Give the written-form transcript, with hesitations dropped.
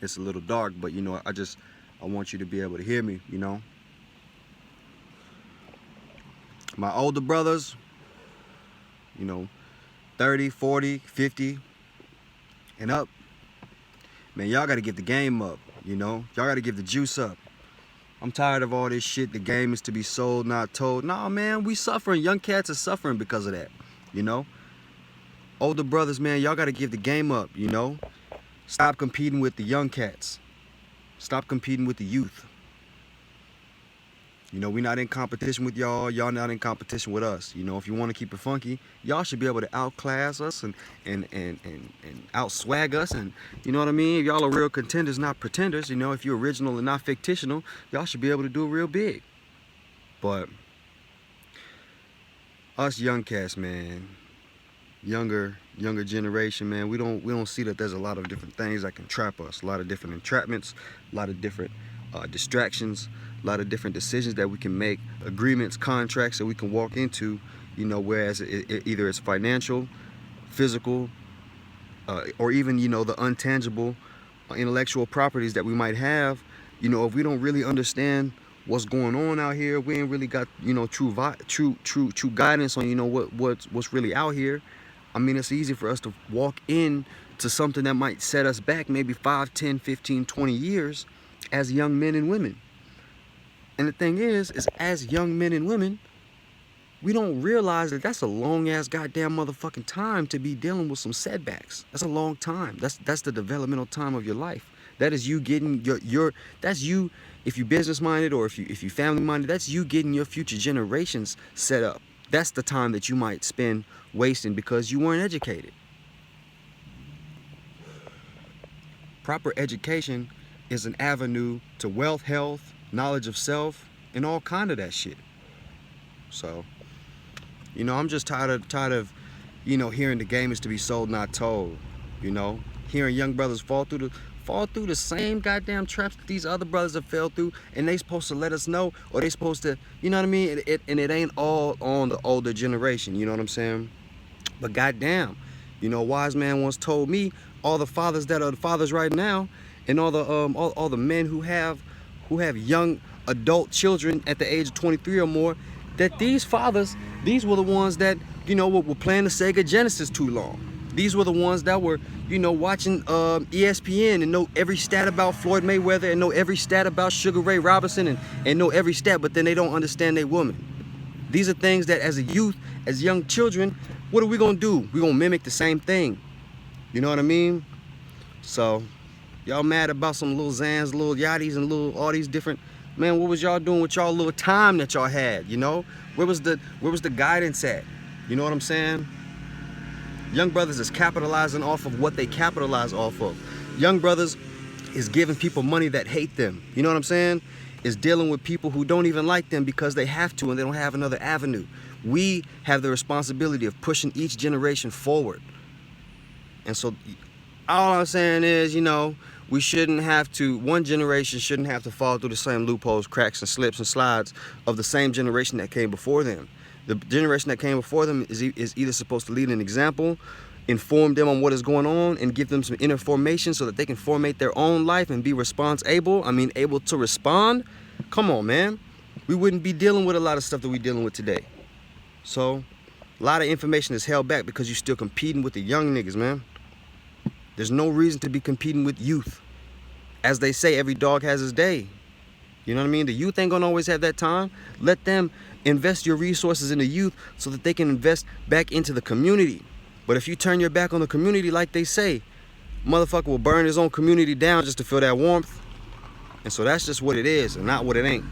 It's a little dark, but you know, I want you to be able to hear me, you know. My older brothers, you know, 30, 40, 50 and up, man, y'all gotta get the game up, you know. Y'all gotta give the juice up. I'm tired of all this shit. The game is to be sold, not told. Nah, man, we suffering. Young cats are suffering because of that, you know. Older brothers, man, y'all gotta give the game up, you know. Stop competing with the young cats. Stop competing with the youth. You know, we're not in competition with y'all. Y'all not in competition with us. You know, if you want to keep it funky, y'all should be able to outclass us and outswag us. And you know what I mean? If y'all are real contenders, not pretenders, you know, if you're original and not fictional, y'all should be able to do it real big. But us young cats, man, younger generation, man, we don't see that there's a lot of different things that can trap us. A lot of different entrapments, a lot of different distractions, a lot of different decisions that we can make, agreements, contracts that we can walk into, you know, whereas either it's financial, physical, or even, you know, the untangible intellectual properties that we might have. You know, if we don't really understand what's going on out here, we ain't really got, you know, true guidance on, you know, what's really out here. I mean, it's easy for us to walk in to something that might set us back maybe 5, 10, 15, 20 years as young men and women. And the thing is as young men and women, we don't realize that that's a long-ass goddamn motherfucking time to be dealing with some setbacks. That's a long time. That's the developmental time of your life. That is you getting that's you, if you business-minded or if you family-minded, that's you getting your future generations set up. That's the time that you might spend wasting because you weren't educated. Proper education is an avenue to wealth, health, knowledge of self, and all kind of that shit. So, you know, I'm just tired of, you know, hearing the game is to be sold, not told. You know, hearing young brothers fall through the same goddamn traps that these other brothers have fell through, and they supposed to let us know, or they supposed to, you know what I mean? And it ain't all on the older generation. You know what I'm saying? But goddamn, you know, a wise man once told me, all the fathers that are the fathers right now, and all the men who have young adult children at the age of 23 or more, that these fathers, these were the ones that, you know, were playing the Sega Genesis too long. These were the ones that were, you know, watching ESPN and know every stat about Floyd Mayweather and know every stat about Sugar Ray Robinson and know every stat, but then they don't understand their woman. These are things that as a youth, as young children, what are we gonna do? We're gonna mimic the same thing. You know what I mean? So, y'all mad about some little Zans, little Yachties, and all these different, man, what was y'all doing with y'all little time that y'all had, you know? Where was the guidance at? You know what I'm saying? Young brothers is capitalizing off of what they capitalize off of. Young brothers is giving people money that hate them. You know what I'm saying? Is dealing with people who don't even like them because they have to and they don't have another avenue. We have the responsibility of pushing each generation forward. And so all I'm saying is, you know, we shouldn't have to, one generation shouldn't have to fall through the same loopholes, cracks, and slips and slides of the same generation that came before them. The generation that came before them is either supposed to lead an example, inform them on what is going on, and give them some inner formation so that they can formate their own life and be able to respond. Come on, man. We wouldn't be dealing with a lot of stuff that we're dealing with today. So, a lot of information is held back because you're still competing with the young niggas, man. There's no reason to be competing with youth. As they say, every dog has his day. You know what I mean? The youth ain't gonna always have that time. Let them invest your resources in the youth so that they can invest back into the community. But if you turn your back on the community, like they say, motherfucker will burn his own community down just to feel that warmth. And so that's just what it is and not what it ain't.